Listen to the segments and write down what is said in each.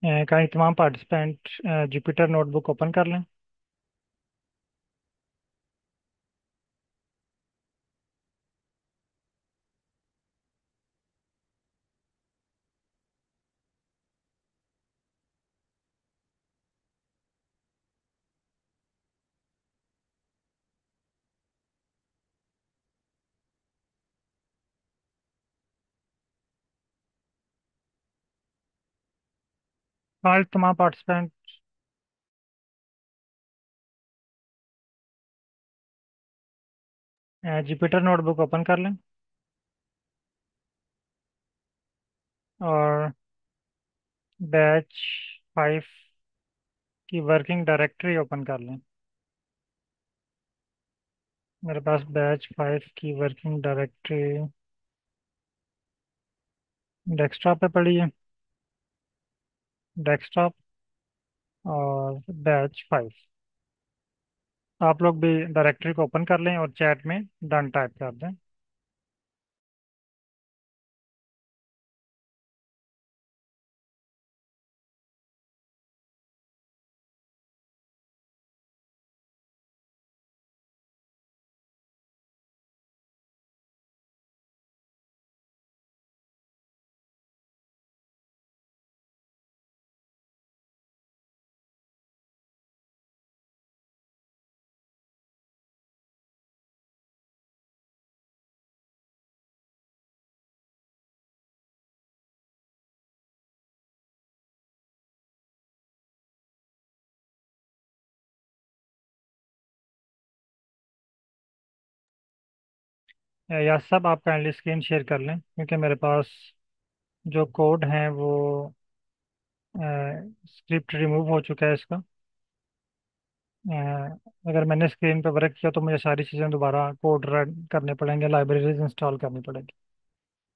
कहीं तमाम participant Jupyter notebook open कर लें। आज तमाम पार्टिसिपेंट जुपिटर नोटबुक ओपन कर लें और बैच 5 की वर्किंग डायरेक्टरी ओपन कर लें। मेरे पास बैच 5 की वर्किंग डायरेक्टरी डेस्कटॉप पे पड़ी है। डेस्कटॉप और बैच 5। आप लोग भी डायरेक्टरी को ओपन कर लें और चैट में डन टाइप कर दें। या सब आप काइंडली स्क्रीन शेयर कर लें क्योंकि मेरे पास जो कोड है वो स्क्रिप्ट रिमूव हो चुका है इसका। अगर मैंने स्क्रीन पे वर्क किया तो मुझे सारी चीज़ें दोबारा कोड रन करने पड़ेंगे, लाइब्रेरीज इंस्टॉल करनी पड़ेगी।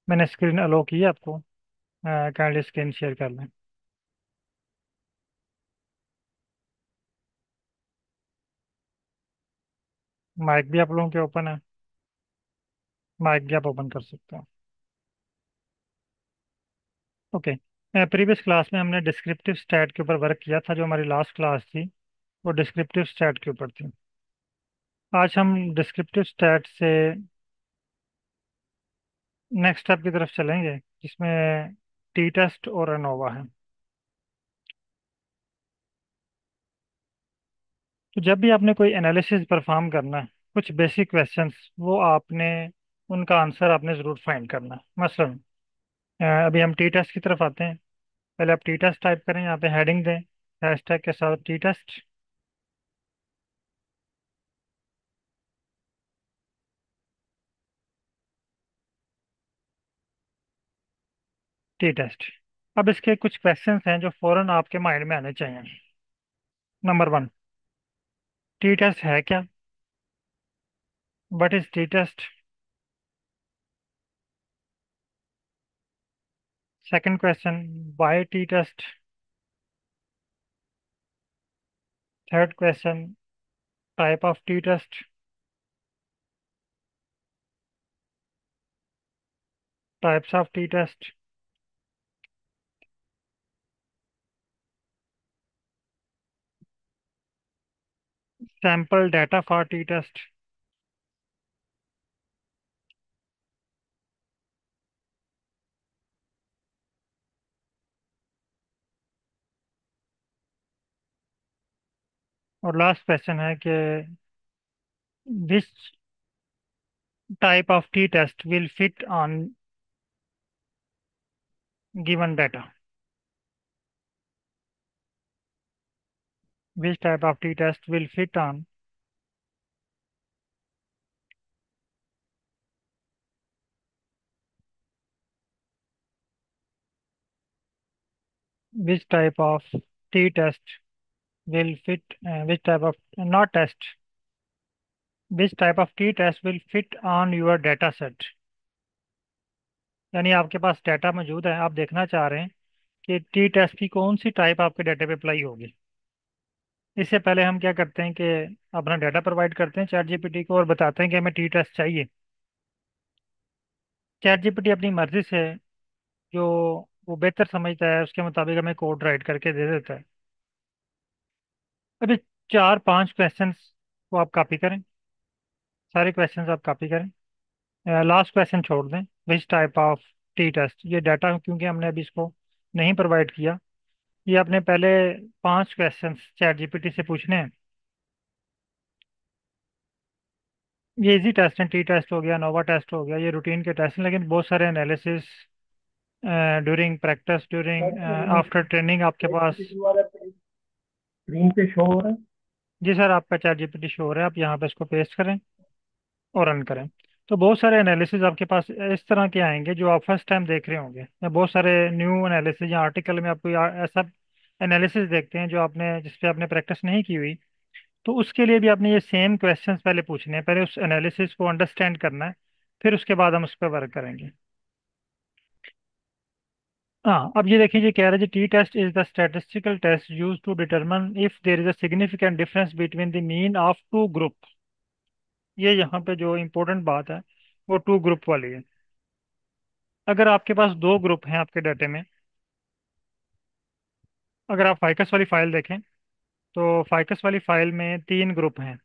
मैंने स्क्रीन अलो की है आपको। काइंडली स्क्रीन शेयर कर लें। माइक भी आप लोगों के ओपन है। माइक भी आप ओपन कर सकते हैं। ओके। प्रीवियस क्लास में हमने डिस्क्रिप्टिव स्टैट के ऊपर वर्क किया था। जो हमारी लास्ट क्लास थी वो डिस्क्रिप्टिव स्टैट के ऊपर थी। आज हम डिस्क्रिप्टिव स्टैट से नेक्स्ट स्टेप की तरफ चलेंगे जिसमें टी टेस्ट और अनोवा है। तो जब भी आपने कोई एनालिसिस परफॉर्म करना है, कुछ बेसिक क्वेश्चंस वो आपने उनका आंसर आपने ज़रूर फाइंड करना है। मसलन अभी हम टी टेस्ट की तरफ आते हैं। पहले आप टी टेस्ट टाइप करें, यहाँ पे हेडिंग दें हैशटैग के साथ टी टेस्ट। T test. अब इसके कुछ क्वेश्चंस हैं जो फौरन आपके माइंड में आने चाहिए। नंबर 1, टी टेस्ट है क्या? What is T test? Second question, why T test? Third question, type of T test. Types of T test. Sample data for T test. और लास्ट क्वेश्चन है कि which type of T test will fit on given data. Which type of T test will fit on which type of T test will fit which type of not test which type of t test will fit on your data set। यानी आपके पास data मौजूद है, आप देखना चाह रहे हैं कि टी टेस्ट की कौन सी टाइप आपके डाटा पे अप्लाई होगी। इससे पहले हम क्या करते हैं कि अपना डाटा प्रोवाइड करते हैं चैट जीपीटी को और बताते हैं कि हमें टी टेस्ट चाहिए। चैट जीपीटी अपनी मर्जी से जो वो बेहतर समझता है, उसके मुताबिक हमें कोड राइट करके दे देता है। अभी 4-5 क्वेश्चंस को आप कॉपी करें, सारे क्वेश्चंस आप कॉपी करें, लास्ट क्वेश्चन छोड़ दें, which type of T test. ये डाटा क्योंकि हमने अभी इसको नहीं प्रोवाइड किया, ये आपने पहले 5 क्वेश्चंस चैट जीपीटी से पूछने हैं। ये इजी टेस्ट है, टी टेस्ट हो गया, नोवा टेस्ट हो गया, ये रूटीन के टेस्ट हैं, लेकिन बहुत सारे analysis during practice, during after training आपके पास। स्क्रीन पे शो हो रहा है। जी सर, आपका चैट जीपीटी शो हो रहा है, आप यहाँ पे इसको पेस्ट करें और रन करें। तो बहुत सारे एनालिसिस आपके पास इस तरह के आएंगे जो आप फर्स्ट टाइम देख रहे होंगे, या बहुत सारे न्यू एनालिसिस या आर्टिकल में आपको ऐसा एनालिसिस देखते हैं जो आपने जिस पे आपने प्रैक्टिस नहीं की हुई। तो उसके लिए भी आपने ये सेम क्वेश्चंस पहले पूछने हैं, पहले उस एनालिसिस को अंडरस्टैंड करना है, फिर उसके बाद हम उस पर वर्क करेंगे। हाँ, अब ये देखिए, ये कह रहा है जी, T test is the statistical test use to determine if there is a significant difference between the mean of two group. ये यहाँ पे जो इम्पोर्टेंट बात है वो टू ग्रुप वाली है। अगर आपके पास दो ग्रुप हैं आपके डाटे में, अगर आप फाइकस वाली फाइल देखें तो फाइकस वाली फाइल में 3 ग्रुप हैं,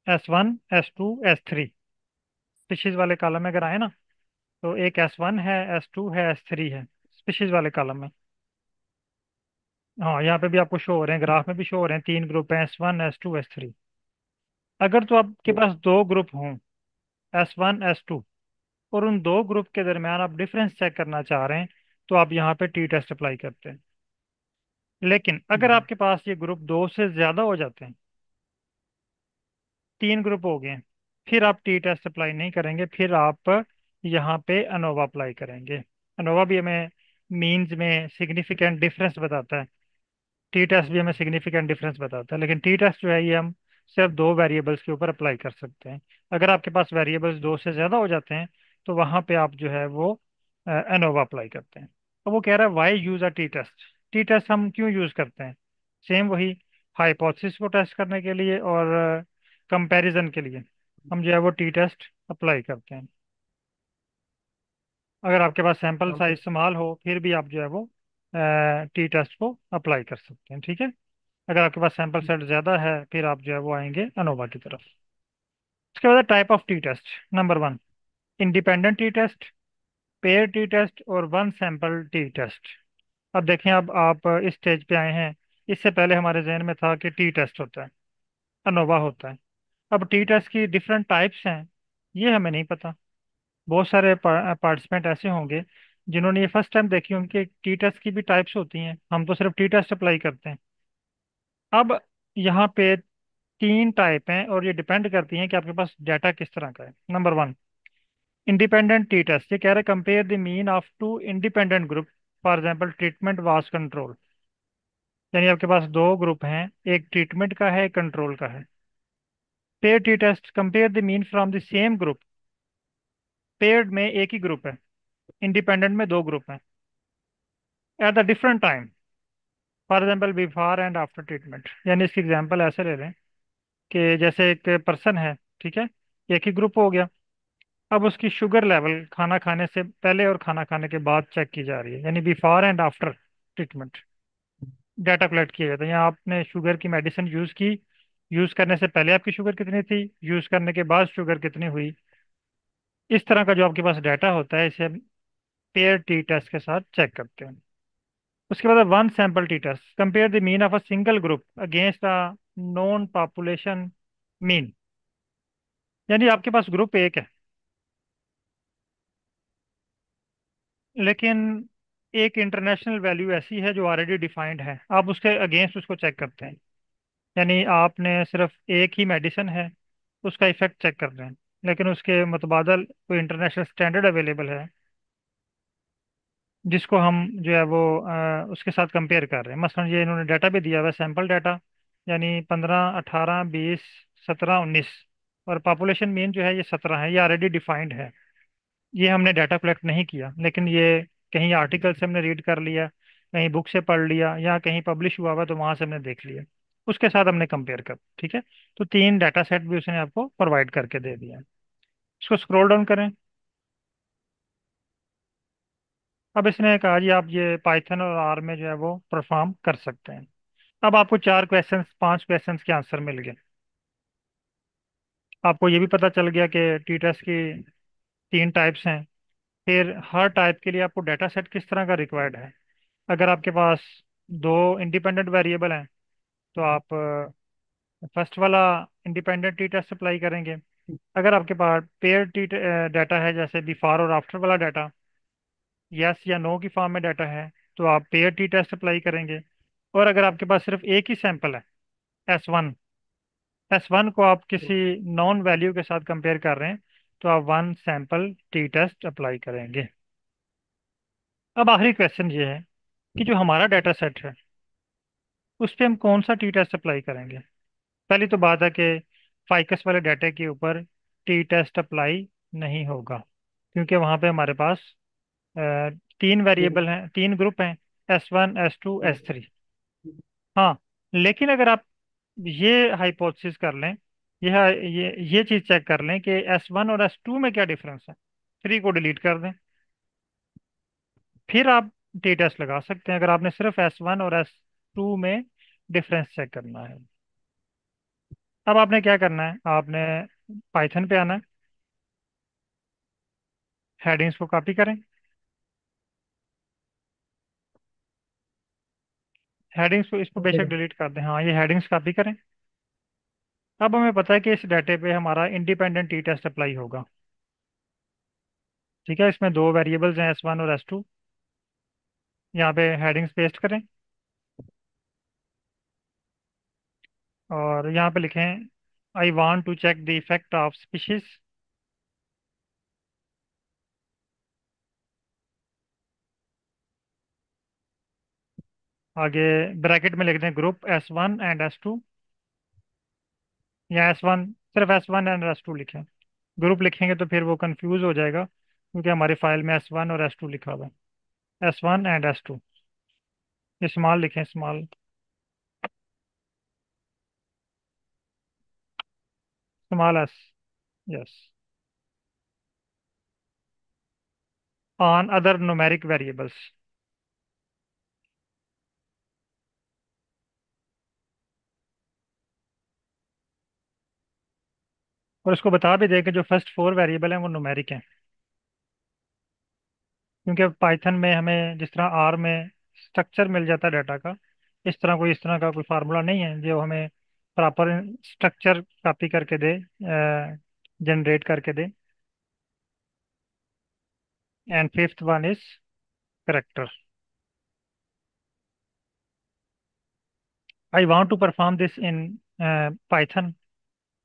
S1 S2 S3। स्पीशीज वाले कॉलम में अगर आए ना, तो एक S1 है, S2 है, S3 है, स्पीशीज वाले कॉलम में। हाँ, यहाँ पे भी आपको शो हो रहे हैं, ग्राफ में भी शो हो रहे हैं, 3 ग्रुप हैं, S1 S2 S3। अगर तो आपके पास दो ग्रुप हों, S1 S2, और उन दो ग्रुप के दरमियान आप डिफरेंस चेक करना चाह रहे हैं, तो आप यहाँ पे टी टेस्ट अप्लाई करते हैं। लेकिन अगर आपके पास ये ग्रुप 2 से ज्यादा हो जाते हैं, 3 ग्रुप हो गए हैं, फिर आप टी टेस्ट अप्लाई नहीं करेंगे, फिर आप यहाँ पे अनोवा अप्लाई करेंगे। अनोवा भी हमें मीन्स में सिग्निफिकेंट डिफरेंस बताता है, टी टेस्ट भी हमें सिग्निफिकेंट डिफरेंस बताता है, लेकिन टी टेस्ट जो है ये हम सिर्फ दो वेरिएबल्स के ऊपर अप्लाई कर सकते हैं। अगर आपके पास वेरिएबल्स 2 से ज़्यादा हो जाते हैं, तो वहाँ पे आप जो है वो एनोवा अप्लाई करते हैं। तो वो कह रहा है why use a T test. T test हम क्यों यूज़ करते हैं? सेम वही, हाइपोथेसिस को टेस्ट करने के लिए और कंपैरिजन के लिए हम जो है वो टी टेस्ट अप्लाई करते हैं। अगर आपके पास सैंपल हाँ, साइज स्मॉल हो, फिर भी आप जो है वो टी टेस्ट को अप्लाई कर सकते हैं, ठीक है। अगर आपके पास सैंपल सेट ज़्यादा है, फिर आप जो है वो आएंगे अनोवा की तरफ। उसके बाद type of T test. Number 1, independent T test, pair T test और वन सैंपल टी टेस्ट। अब देखें, अब आप इस स्टेज पे आए हैं, इससे पहले हमारे जहन में था कि टी टेस्ट होता है, अनोवा होता है। अब टी टेस्ट की डिफरेंट टाइप्स हैं, ये हमें नहीं पता। बहुत सारे पार्टिसिपेंट ऐसे होंगे जिन्होंने ये फर्स्ट टाइम देखी, उनके टी टेस्ट की भी टाइप्स होती हैं, हम तो सिर्फ टी टेस्ट अप्लाई करते हैं। अब यहाँ पे 3 टाइप हैं और ये डिपेंड करती हैं कि आपके पास डाटा किस तरह का है। Number 1, independent T test. ये कह रहे हैं compare the mean of two independent group, for example treatment vs control. यानी आपके पास दो ग्रुप हैं, एक ट्रीटमेंट का है, एक कंट्रोल का है। Pair T test, compare the mean from the same group. Paired में एक ही ग्रुप है, इंडिपेंडेंट में दो ग्रुप हैं, at the different time, for example before and after treatment. यानी इसकी एग्जांपल ऐसे ले लें कि जैसे एक पर्सन है, ठीक है, एक ही ग्रुप हो गया। अब उसकी शुगर लेवल खाना खाने से पहले और खाना खाने के बाद चेक की जा रही है, यानी before and after treatment data collect किया जाता है। यहाँ आपने शुगर की मेडिसिन यूज की, यूज करने से पहले आपकी शुगर कितनी थी, यूज करने के बाद शुगर कितनी हुई। इस तरह का जो आपके पास डाटा होता है, इसे हम पेयर टी टेस्ट के साथ चेक करते हैं। उसके बाद one sample T test, compare the mean of a single group against a known population mean. यानी आपके पास ग्रुप एक है, लेकिन एक इंटरनेशनल वैल्यू ऐसी है जो ऑलरेडी डिफाइंड है, आप उसके अगेंस्ट उसको चेक करते हैं। यानी आपने सिर्फ एक ही मेडिसिन है, उसका इफेक्ट चेक कर रहे हैं, लेकिन उसके मुतबादल कोई इंटरनेशनल स्टैंडर्ड अवेलेबल है जिसको हम जो है वो उसके साथ कंपेयर कर रहे हैं। मसलन ये इन्होंने डाटा भी दिया हुआ है, सैंपल डाटा, यानी 15 18 20 17 19, और पॉपुलेशन मीन जो है ये 17 है, ये ऑलरेडी डिफाइंड है। ये हमने डाटा कलेक्ट नहीं किया, लेकिन ये कहीं आर्टिकल से हमने रीड कर लिया, कहीं बुक से पढ़ लिया, या कहीं पब्लिश हुआ हुआ तो वहां से हमने देख लिया, उसके साथ हमने कंपेयर कर, ठीक है। तो 3 डाटा सेट भी उसने आपको प्रोवाइड करके दे दिया है। इसको स्क्रॉल डाउन करें। अब इसने कहा जी आप ये पाइथन और आर में जो है वो परफॉर्म कर सकते हैं। अब आपको 4 क्वेश्चंस 5 क्वेश्चंस के आंसर मिल गए। आपको ये भी पता चल गया कि टी टेस्ट की 3 टाइप्स हैं। फिर हर टाइप के लिए आपको डाटा सेट किस तरह का रिक्वायर्ड है। अगर आपके पास 2 इंडिपेंडेंट वेरिएबल हैं तो आप फर्स्ट वाला इंडिपेंडेंट टी टेस्ट अप्लाई करेंगे। अगर आपके पास पेयर टी डाटा है, जैसे बिफोर और आफ्टर वाला डाटा, यस या नो की फॉर्म में डाटा है, तो आप पेयर टी टेस्ट अप्लाई करेंगे। और अगर आपके पास सिर्फ एक ही सैंपल है, एस वन को आप किसी नॉन वैल्यू के साथ कंपेयर कर रहे हैं, तो आप 1 सैंपल टी टेस्ट अप्लाई करेंगे। अब आखिरी क्वेश्चन ये है कि जो हमारा डाटा सेट है उस पर हम कौन सा टी टेस्ट अप्लाई करेंगे। पहली तो बात है कि फाइकस वाले डाटा के ऊपर टी टेस्ट अप्लाई नहीं होगा, क्योंकि वहाँ पे हमारे पास अ, 3 वेरिएबल हैं, 3 ग्रुप हैं, S1 S2 S3। हाँ, लेकिन अगर आप ये हाइपोथेसिस कर लें, यह ये चीज चेक कर लें कि S1 और S2 में क्या डिफरेंस है, 3 को डिलीट कर दें, फिर आप टी टेस्ट लगा सकते हैं, अगर आपने सिर्फ S1 और S2 में डिफरेंस चेक करना है। अब आपने क्या करना है, आपने पाइथन पे आना है, हेडिंग्स को कॉपी करें, हेडिंग्स को इसको बेशक ओके। डिलीट कर दें, हाँ ये हेडिंग्स कॉपी करें। अब हमें पता है कि इस डाटे पे हमारा इंडिपेंडेंट टी टेस्ट अप्लाई होगा। ठीक है, इसमें 2 वेरिएबल्स हैं, S1 और S2। यहाँ पे हेडिंग्स पेस्ट करें और यहाँ पे लिखें I want to check the effect of species. आगे ब्रैकेट में लिख दें ग्रुप S1 एंड S2, या S1, सिर्फ S1 एंड S2 लिखें। ग्रुप लिखेंगे तो फिर वो कंफ्यूज हो जाएगा, क्योंकि हमारी फाइल में S1 और S2 लिखा हुआ है। S1 एंड S2, स्मॉल लिखें, small, small S, yes, on other numeric variables. और इसको बता भी दें कि जो फर्स्ट 4 वेरिएबल हैं वो न्यूमेरिक हैं, क्योंकि पाइथन में हमें जिस तरह आर में स्ट्रक्चर मिल जाता है डाटा का, इस तरह का कोई फार्मूला नहीं है जो हमें प्रॉपर स्ट्रक्चर कॉपी करके दे, जनरेट करके दे। And fifth one is character. I want to perform this in Python,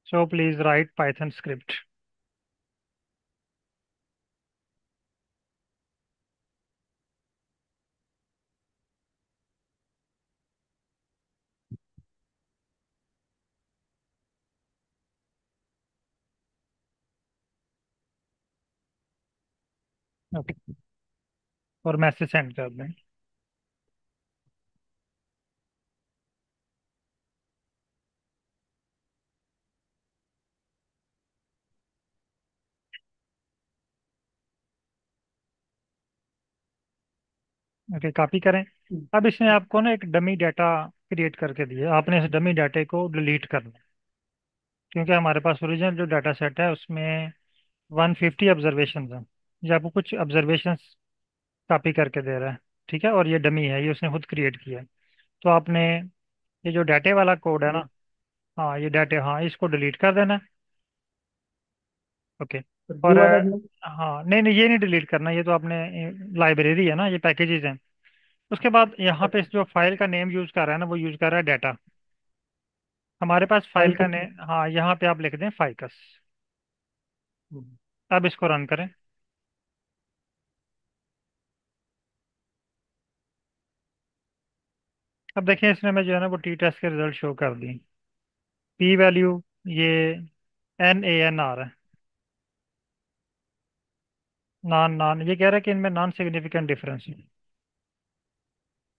so please write Python script. Okay, और मैसेज सेंड कर दें। ओके, कॉपी करें। अब इसने आपको ना एक डमी डाटा क्रिएट करके दिया, आपने इस डमी डाटे को डिलीट करना है, क्योंकि हमारे पास ओरिजिनल जो डाटा सेट है उसमें 150 ऑब्जर्वेशन हैं। ये आपको कुछ ऑब्जर्वेशन कॉपी करके दे रहा है। ठीक है, और ये डमी है, ये उसने खुद क्रिएट किया है। तो आपने ये जो डाटे वाला कोड है ना, हाँ ये डाटे, हाँ इसको डिलीट कर देना है। ओके। तो ये और वाला भी। हाँ नहीं नहीं, ये नहीं डिलीट करना, ये तो आपने लाइब्रेरी है ना, ये पैकेजेस हैं। उसके बाद यहाँ पे जो फाइल का नेम यूज कर रहा है ना, वो यूज कर रहा है डाटा। हमारे पास फाइल का फाइकस। नेम, हाँ यहाँ पे आप लिख दें फाइकस। अब इसको रन करें। अब देखिए इसने में जो है ना वो टी टेस्ट के रिजल्ट शो कर दिए। पी वैल्यू ये NaN आ रहा है, नॉन नॉन, ये कह रहा है कि इनमें नॉन सिग्निफिकेंट डिफरेंस है।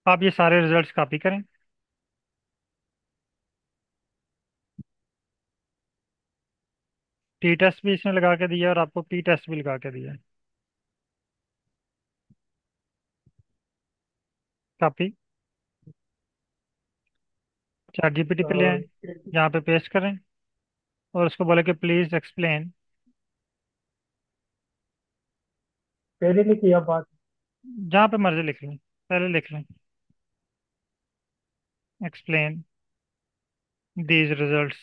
आप ये सारे रिजल्ट्स कॉपी करें। टी टेस्ट भी इसने लगा के दिया और आपको पी टेस्ट भी लगा के दिया है। कॉपी चैट जीपीटी पे ले आए, यहाँ पे पेस्ट करें और उसको बोले कि प्लीज एक्सप्लेन। पहले लिखी अब बात। जहाँ पे मर्जी लिख लें, पहले लिख लें एक्सप्लेन दीज रिजल्ट्स।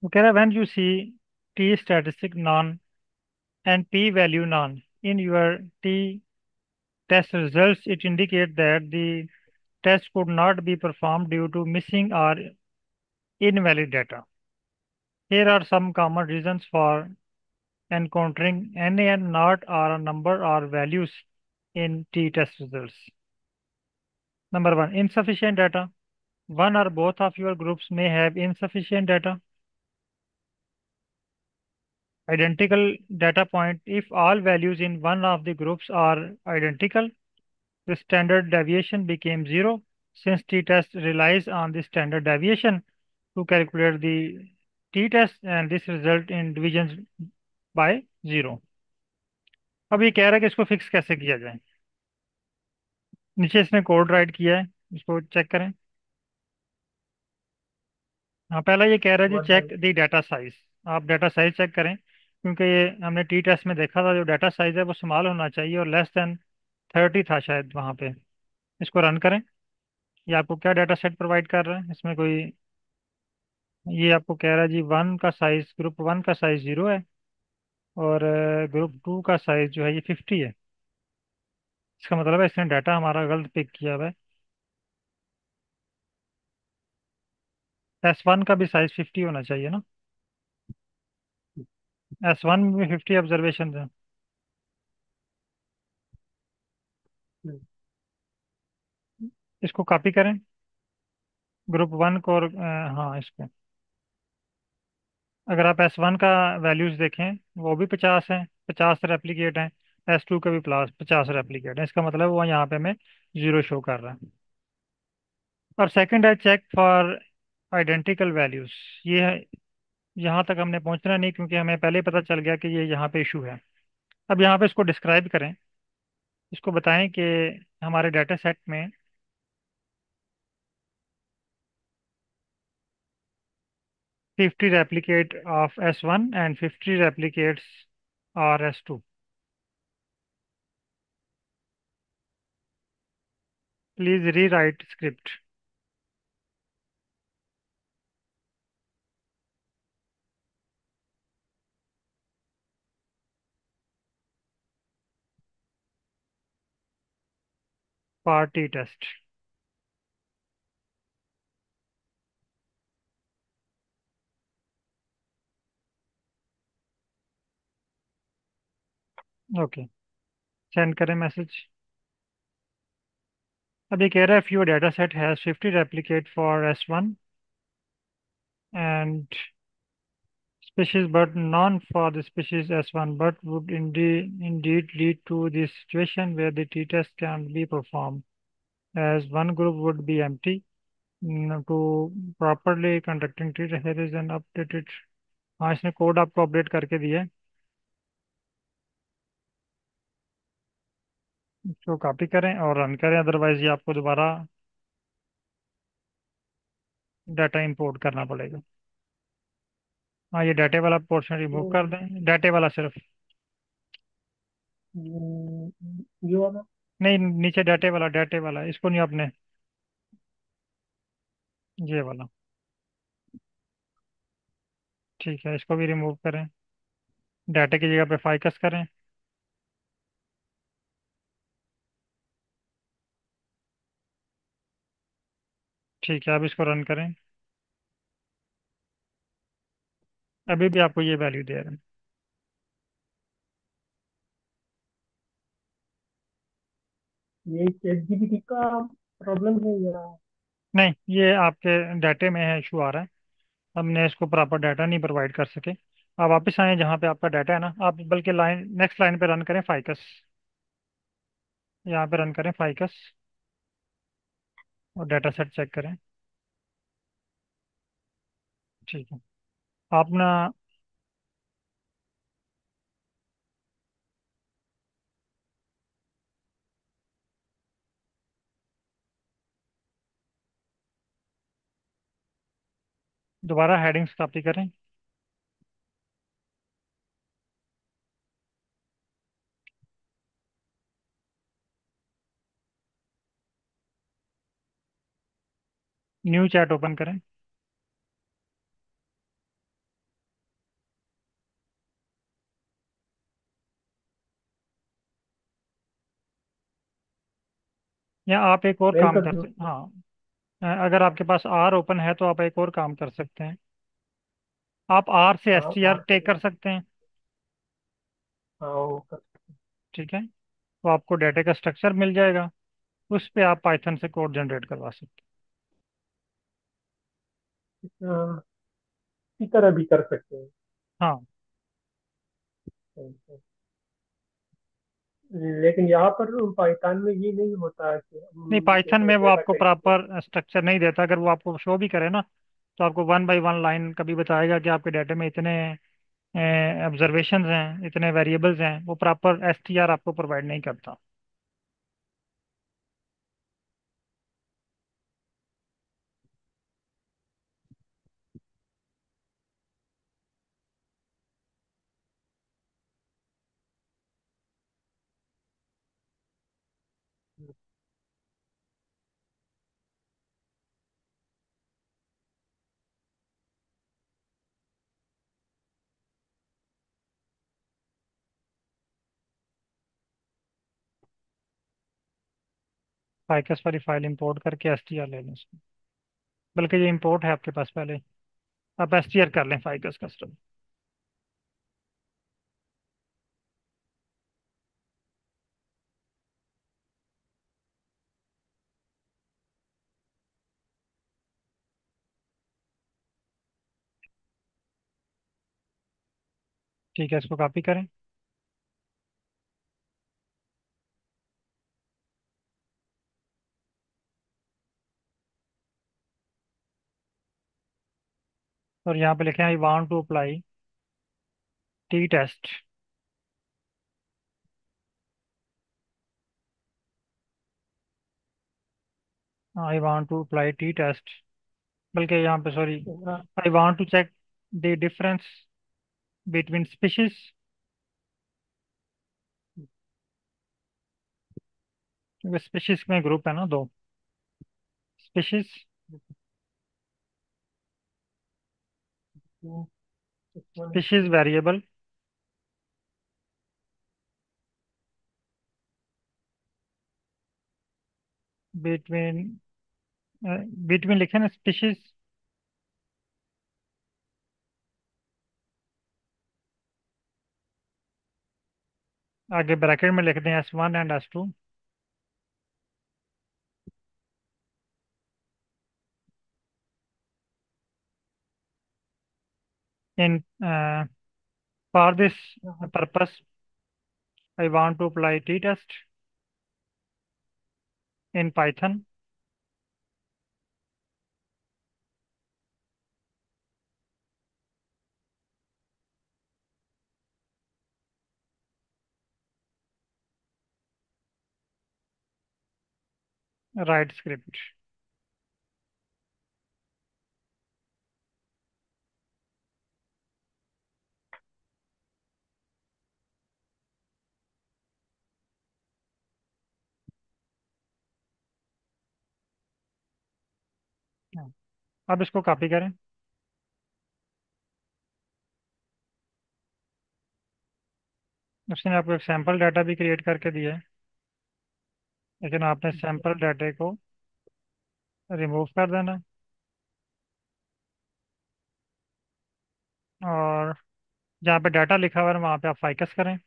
वो कह रहा है when you see T statistic none and p-value none in your t-test results, it indicates that the test could not be performed due to missing or invalid data. Here are some common reasons for encountering any and not or a number or values in t-test results. Number one, insufficient data. One or both of your groups may have insufficient data. Identical data point. If all values in one of the groups are identical, the standard deviation became zero since t-test relies on the standard deviation to calculate the t-test and this result in divisions by zero. अब ये कह रहा है कि इसको fix कैसे किया जाए। नीचे इसने कोड राइट किया है, इसको चेक करें। हाँ, पहला ये कह रहा है जी one check time. The data size. आप डाटा साइज चेक करें क्योंकि ये हमने टी टेस्ट में देखा था, जो डाटा साइज है वो स्मॉल होना चाहिए और लेस देन 30 था शायद वहाँ पे। इसको रन करें। ये आपको क्या डाटा सेट प्रोवाइड कर रहा है इसमें कोई, ये आपको कह रहा है जी वन का साइज, ग्रुप वन का साइज 0 है और ग्रुप टू का साइज जो है ये 50 है। इसका मतलब है इसने डाटा हमारा गलत पिक किया हुआ है। S1 का भी साइज 50 होना चाहिए ना, S1 में भी 50 ऑब्जर्वेशन है। इसको कॉपी करें, ग्रुप वन को और हाँ इसको, अगर आप S1 का वैल्यूज देखें वो भी 50 है, 50 रेप्लिकेट हैं। S2 का भी प्लस 50 रेप्लिकेट है, इसका मतलब वो यहाँ पे हमें 0 शो कर रहा है। और सेकंड है चेक फॉर आइडेंटिकल वैल्यूज। ये है, यहाँ तक हमने पहुँचना नहीं क्योंकि हमें पहले ही पता चल गया कि ये यहाँ पे इशू है। अब यहाँ पे इसको डिस्क्राइब करें, इसको बताएं कि हमारे डाटा सेट में 50 replicate of S1 and 50 replicates are S2. Please rewrite script. Party test. Okay, send करें मैसेज। अब ये कह रहा है if your data set has 50 replicate for S1 and species but none for the species S1, but would indeed lead to this situation where the t-test can be performed as one group would be empty. To properly conducting t-test, here is an updated। हाँ, इसने code आपको update करके दिया है, इसको copy करें और run करें, अदरवाइज ये आपको दोबारा डाटा इंपोर्ट करना पड़ेगा। हाँ, ये डाटे वाला पोर्शन रिमूव कर तो दें, डाटे वाला सिर्फ। ये वाला। नहीं, नीचे डाटे वाला इसको नहीं आपने, ये वाला। ठीक है, इसको भी रिमूव करें, डाटे की जगह पे फाइकस करें। ठीक है, अब इसको रन करें। अभी भी आपको ये वैल्यू दे रहे हैं। ये चैट जीपीटी का प्रॉब्लम है या? नहीं, ये आपके डाटे में है, इशू आ रहा है। हमने इसको प्रॉपर डाटा नहीं प्रोवाइड कर सके। आप वापस आए जहाँ पे आपका डाटा है ना, आप बल्कि लाइन नेक्स्ट लाइन पे रन करें फाइकस। यहाँ पे रन करें फाइकस और डाटा सेट चेक करें। ठीक है। आप ना दोबारा हेडिंग्स कॉपी करें। न्यू चैट ओपन करें। या आप एक और मेल काम कर कर दूँ? सकते, हाँ। अगर आपके पास आर ओपन है तो आप एक और काम कर सकते हैं। आप आर से एस हाँ, टी आर आर टेक कर को। सकते हैं। हाँ, वो कर। ठीक है। तो आपको डाटा का स्ट्रक्चर मिल जाएगा। उस पे आप पाइथन से कोड जनरेट करवा सकते इसी तरह भी कर सकते हैं। हैं। हाँ। लेकिन यहाँ पर पाकिस्तान में ये नहीं होता कि नहीं, हम पाइथन जैसे में वो डेटा आपको कैसे। प्रॉपर स्ट्रक्चर नहीं देता। अगर वो आपको शो भी करे ना, तो आपको वन बाय वन लाइन कभी बताएगा कि आपके डाटा में इतने ऑब्जर्वेशंस हैं, इतने वेरिएबल्स हैं। वो प्रॉपर एस टी आर आपको प्रोवाइड नहीं करता। फाइकस वाली फाइल इंपोर्ट करके एस टी आर ले लें उसको। बल्कि ये इंपोर्ट है आपके पास पहले। आप एस टी आर कर लें फाइकस कस्टम। ठीक है, इसको कॉपी करें। और यहाँ पे लिखें I want to apply T test. I want to apply T test. बल्कि यहाँ पे सॉरी, हाँ, I want to check the difference between species. क्योंकि स्पीशीज में ग्रुप है ना, दो species. Species variable between, between लिखे ना स्पीशीज। आगे ब्रैकेट में लिख दें S1 and S2 in for this purpose I want to apply T test in Python. Right script. अब इसको कॉपी करें। उसने आपको एक सैम्पल डाटा भी क्रिएट करके दिया है, लेकिन आपने सैम्पल डाटे को रिमूव कर देना है। और जहाँ पे डाटा लिखा हुआ है वहाँ पे आप फाइकस करें।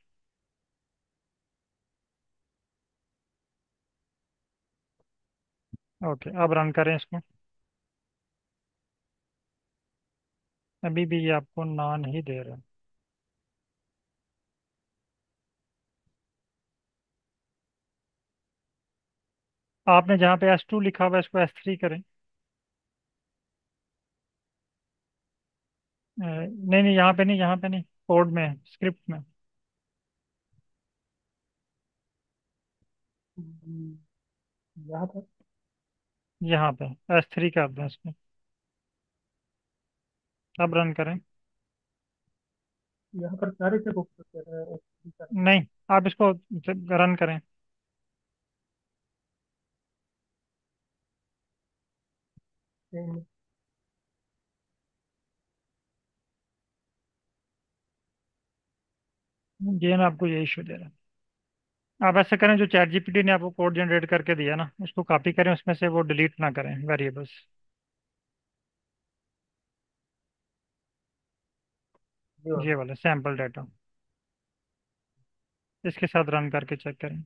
ओके, अब रन करें इसको। अभी भी ये आपको ना नहीं दे रहा। आपने जहाँ पे S2 लिखा हुआ है इसको S3 करें। नहीं नहीं, यहाँ पे नहीं, यहाँ पे नहीं, कोड में, स्क्रिप्ट में। यहाँ पर यहाँ पे S3 कर दें इसमें। अब रन करें। यहाँ पर सारे से बुक कर रहे हैं नहीं, आप इसको रन करें। ये ना आपको ये इशू दे रहा है। आप ऐसा करें, जो चैट जीपीटी ने आपको कोड जनरेट करके दिया ना, उसको कॉपी करें, उसमें से वो डिलीट ना करें वेरिएबल्स। ये वाला। ये वाला सैम्पल डाटा, इसके साथ रन करके चेक करें।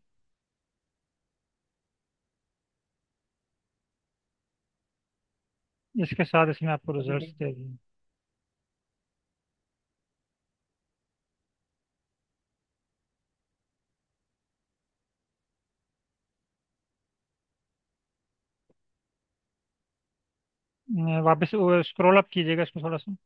इसके साथ इसने आपको अभी रिजल्ट्स देख। दे दिए। वापस स्क्रॉल अप कीजिएगा इसको थोड़ा सा।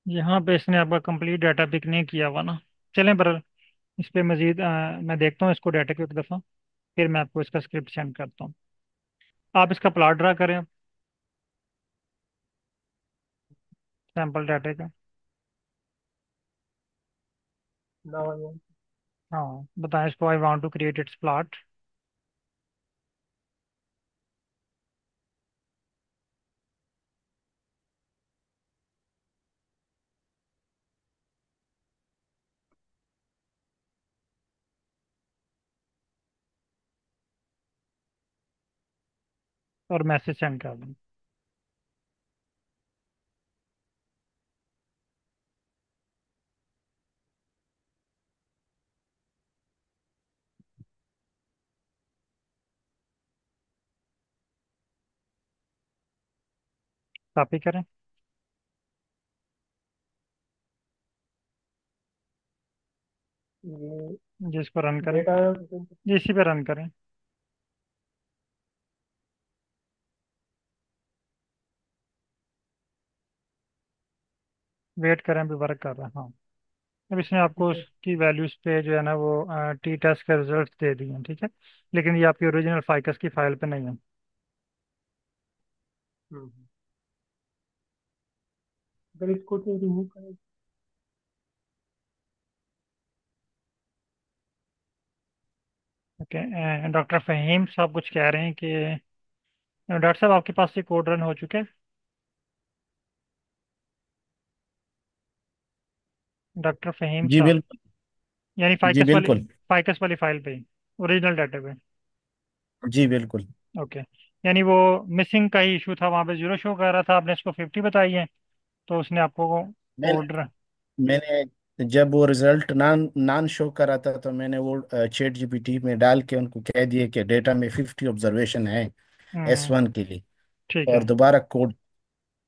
यहाँ पे इसने आपका कंप्लीट डाटा पिक नहीं किया हुआ ना। चलें पर इस पे मजीद मैं देखता हूँ इसको डाटा को एक दफ़ा, फिर मैं आपको इसका स्क्रिप्ट सेंड करता हूँ। आप इसका प्लॉट ड्रा करें सैम्पल डाटा का। Now I want. हाँ बताएं इसको, I want to create its plot. और मैसेज सेंड कर दें। कॉपी करें, ये जिसको रन करें, डेटा। इसी पे रन करें। वेट करें, अभी वर्क कर रहा है। हाँ, अब इसने आपको ठीक है। उसकी वैल्यूज पे जो है ना वो टी टेस्ट के रिजल्ट दे दिए हैं, ठीक है। लेकिन ये आपकी ओरिजिनल फाइकस की फाइल पे नहीं है। हम्म। अगर इसको तो रिमूव करें। ओके, डॉक्टर फहीम साहब कुछ कह रहे हैं कि डॉक्टर साहब आपके पास से कोड रन हो चुके हैं। डॉक्टर फहीम जी साहब, बिल्कुल। यानी जी बिल्कुल। फाइकस वाली फाइल पे ही, ओरिजिनल डाटा पे। जी बिल्कुल। ओके, यानी वो मिसिंग का ही इशू था, वहाँ पे 0 शो कर रहा था, आपने इसको 50 बताई है, तो उसने आपको मैंने कोड। मैंने जब वो रिजल्ट नान नान शो करा था तो मैंने वो चैट जीपीटी में डाल के उनको कह दिए कि डेटा में 50 ऑब्जर्वेशन है हम्म, S1 के लिए। ठीक और है, दोबारा कोड,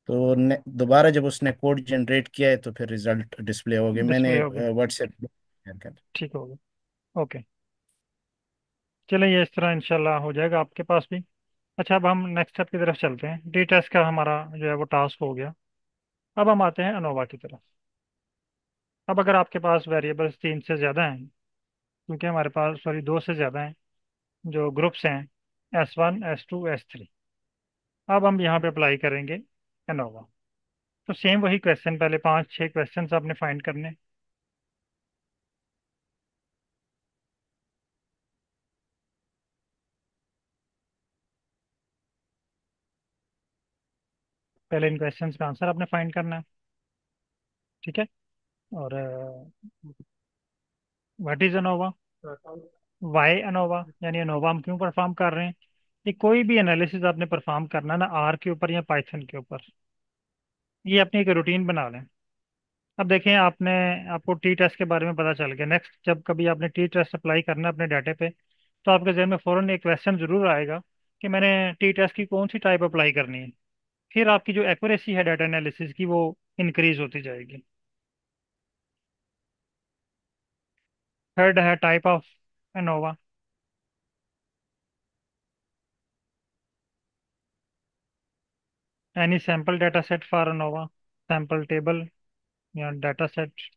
तो दोबारा जब उसने कोड जनरेट किया है तो फिर रिजल्ट डिस्प्ले हो गए। डिस्प्ले मैंने हो गया, व्हाट्सएप शेयर कर। ठीक हो गया। ओके, चलिए इस तरह इंशाल्लाह हो जाएगा आपके पास भी। अच्छा, अब हम नेक्स्ट स्टेप की तरफ चलते हैं। डी टेस्ट का हमारा जो है वो टास्क हो गया। अब हम आते हैं अनोवा की तरफ। अब अगर आपके पास वेरिएबल्स 3 से ज़्यादा हैं, क्योंकि हमारे पास सॉरी 2 से ज़्यादा हैं जो ग्रुप्स हैं, S1 S2 S3, अब हम यहाँ पे अप्लाई करेंगे अनोवा। तो सेम वही क्वेश्चन, पहले 5 6 क्वेश्चन आपने फाइंड करने। पहले इन क्वेश्चन का आंसर आपने फाइंड करना है, ठीक है। और what is ANOVA, why ANOVA, यानी अनोवा हम क्यों परफॉर्म कर रहे हैं। ये कोई भी एनालिसिस आपने परफॉर्म करना है ना, आर के ऊपर या पाइथन के ऊपर, ये अपनी एक रूटीन बना लें। अब देखें, आपको टी टेस्ट के बारे में पता चल गया। नेक्स्ट जब कभी आपने टी टेस्ट अप्लाई करना है अपने डाटे पे, तो आपके जहन में फ़ौरन एक क्वेश्चन जरूर आएगा कि मैंने टी टेस्ट की कौन सी टाइप अप्लाई करनी है। फिर आपकी जो एक्यूरेसी है डाटा एनालिसिस की, वो इंक्रीज होती जाएगी। थर्ड है type of ANOVA. Any sample data set for ANOVA, sample table या डाटा सेट।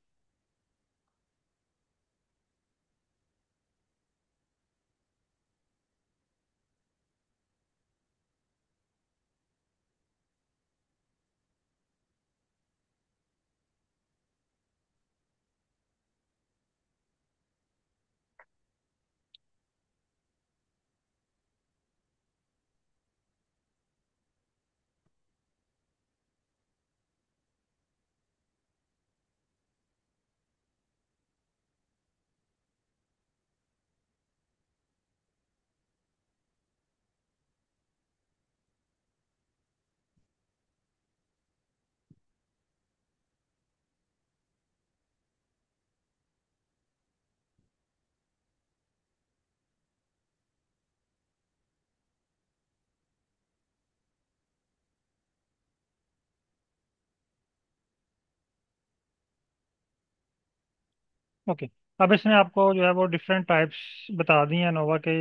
ओके। अब इसने आपको जो है वो डिफरेंट टाइप्स बता दी हैं एनोवा के,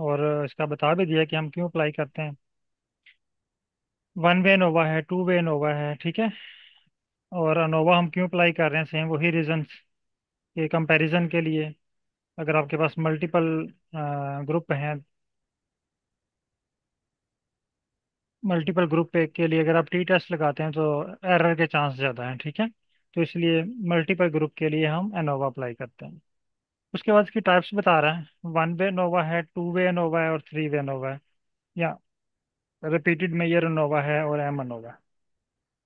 और इसका बता भी दिया कि हम क्यों अप्लाई करते हैं। वन वे एनोवा है, टू वे एनोवा है, ठीक है। और अनोवा हम क्यों अप्लाई कर रहे हैं, सेम वही रीजंस के कंपैरिजन के लिए। अगर आपके पास मल्टीपल ग्रुप हैं, मल्टीपल ग्रुप के लिए अगर आप टी टेस्ट लगाते हैं तो एरर के चांस ज़्यादा हैं, ठीक है। तो इसलिए मल्टीपल ग्रुप के लिए हम एनोवा अप्लाई करते हैं। उसके बाद इसकी टाइप्स बता रहा है, वन वे एनोवा है, टू वे एनोवा है और थ्री वे एनोवा है, या रिपीटेड मेयर एनोवा है और एम एनोवा है।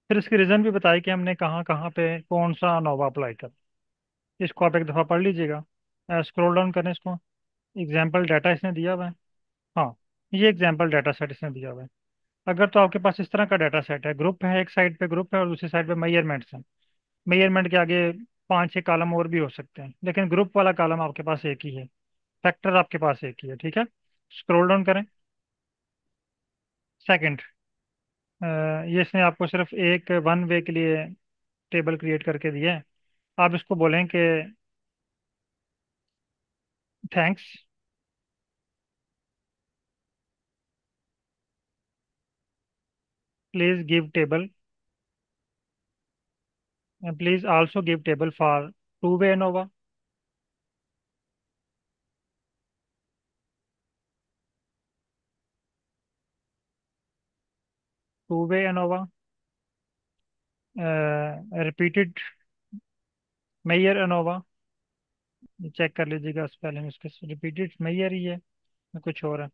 फिर इसकी रीज़न भी बताई कि हमने कहाँ कहाँ पे कौन सा एनोवा अप्लाई कर। इसको आप एक दफ़ा पढ़ लीजिएगा, स्क्रॉल डाउन करें इसको। एग्जाम्पल डाटा इसने दिया हुआ है। हाँ, ये एग्जाम्पल डाटा सेट इसने दिया हुआ है। अगर तो आपके पास इस तरह का डाटा सेट है, ग्रुप है, एक साइड पे ग्रुप है और दूसरी साइड पे मेजरमेंट्स हैं। मेजरमेंट के आगे पांच छह कॉलम और भी हो सकते हैं, लेकिन ग्रुप वाला कॉलम आपके पास एक ही है, फैक्टर आपके पास एक ही है, ठीक है। स्क्रॉल डाउन करें। सेकंड, ये इसने आपको सिर्फ एक वन वे के लिए टेबल क्रिएट करके दिया है। आप इसको बोलें कि thanks, please give table, please also give table for two way ANOVA. Two way ANOVA, repeated measure ANOVA. Check कर लीजिएगा स्पेलिंग उसके, रिपीटेड मेयर ही है या कुछ और है।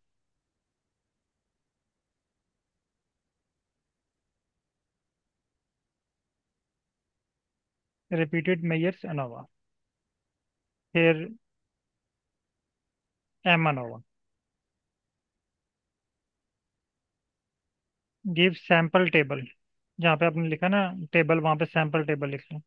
Repeated measures ANOVA. फिर M ANOVA. Give sample table, जहाँ पे आपने लिखा ना टेबल, वहाँ पे सैंपल टेबल लिख लो।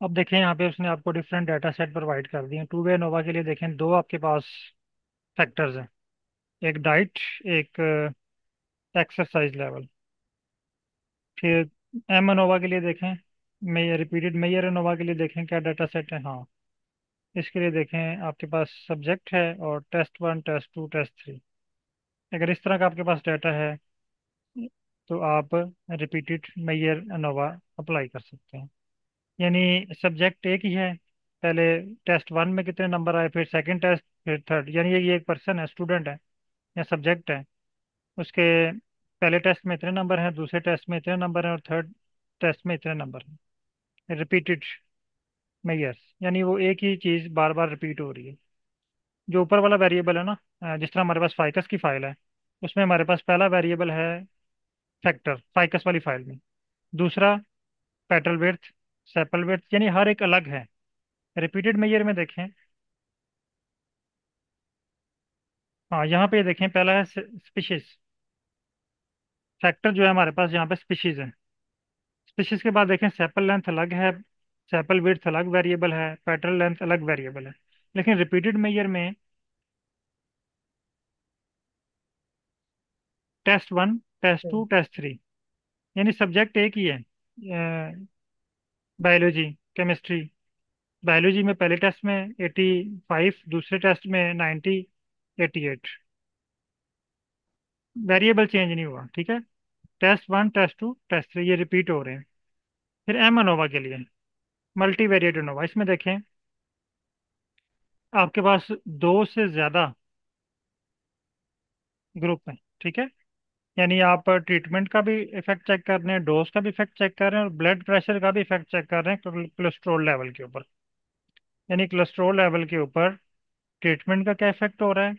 अब देखें यहाँ पे उसने आपको डिफरेंट डाटा सेट प्रोवाइड कर दिए। टू वे एनोवा के लिए देखें, दो आपके पास फैक्टर्स हैं, एक डाइट, एक एक्सरसाइज लेवल। फिर एम एनोवा के लिए देखें, मेयर, रिपीटेड मेयर एनोवा के लिए देखें क्या डाटा सेट है। हाँ, इसके लिए देखें आपके पास सब्जेक्ट है और test one, test two, test three. अगर इस तरह का आपके पास डाटा है तो आप रिपीटेड मेयर एनोवा अप्लाई कर सकते हैं। यानी सब्जेक्ट एक ही है, पहले टेस्ट वन में कितने नंबर आए, फिर सेकंड टेस्ट, फिर थर्ड, यानी ये एक पर्सन है, स्टूडेंट है या सब्जेक्ट है, उसके पहले टेस्ट में इतने नंबर हैं, दूसरे टेस्ट में इतने नंबर हैं, और थर्ड टेस्ट में इतने नंबर हैं। रिपीटेड मेयर्स, यानी वो एक ही चीज़ बार बार रिपीट हो रही है। जो ऊपर वाला वेरिएबल है ना, जिस तरह हमारे पास फाइकस की फाइल है, उसमें हमारे पास पहला वेरिएबल है फैक्टर, फाइकस वाली फाइल में। दूसरा पेटल विड्थ, सेपल विड्थ, यानी हर एक अलग है। रिपीटेड मेयर में देखें, हाँ यहाँ पे देखें, पहला है स्पीशीज। फैक्टर जो है हमारे पास यहाँ पे स्पीशीज है। स्पीशीज के बाद देखें सेपल लेंथ अलग है, सेपल विड्थ अलग वेरिएबल है, पेटल लेंथ अलग वेरिएबल है। लेकिन रिपीटेड मेयर में test one, test two, test three, यानी सब्जेक्ट एक ही है। Biology, chemistry. बायोलॉजी में पहले टेस्ट में 85, दूसरे टेस्ट में 90, 88। वेरिएबल चेंज नहीं हुआ, ठीक है। Test one, test two, test three, ये रिपीट हो रहे हैं। फिर एम अनोवा के लिए मल्टी वेरिएट अनोवा, इसमें देखें आपके पास दो से ज़्यादा ग्रुप हैं, ठीक है। यानी आप ट्रीटमेंट का भी इफेक्ट चेक कर रहे हैं, डोज का भी इफेक्ट चेक कर रहे हैं, और ब्लड प्रेशर का भी इफेक्ट चेक कर रहे हैं कोलेस्ट्रॉल लेवल के ऊपर। यानी कोलेस्ट्रॉल लेवल के ऊपर ट्रीटमेंट का क्या इफेक्ट हो रहा है,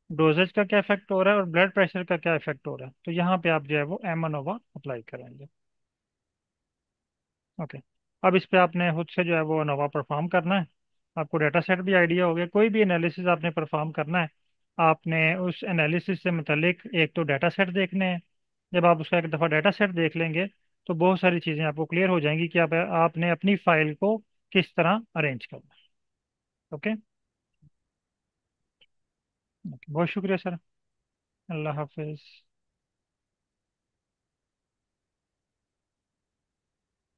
डोजेज का क्या इफेक्ट हो रहा है, और ब्लड प्रेशर का क्या इफेक्ट हो रहा है। तो यहाँ पे आप जो है वो एमनोवा अप्लाई करेंगे। ओके। अब इस पे आपने खुद से जो है वो अनोवा परफॉर्म करना है। आपको डाटा सेट भी आइडिया हो गया, कोई भी एनालिसिस आपने परफॉर्म करना है, आपने उस एनालिसिस से मुतलिक एक तो डाटा सेट देखने हैं। जब आप उसका एक दफ़ा डाटा सेट देख लेंगे, तो बहुत सारी चीज़ें आपको क्लियर हो जाएंगी कि आपने अपनी फाइल को किस तरह अरेंज करना है। ओके। बहुत शुक्रिया सर। अल्लाह हाफिज़।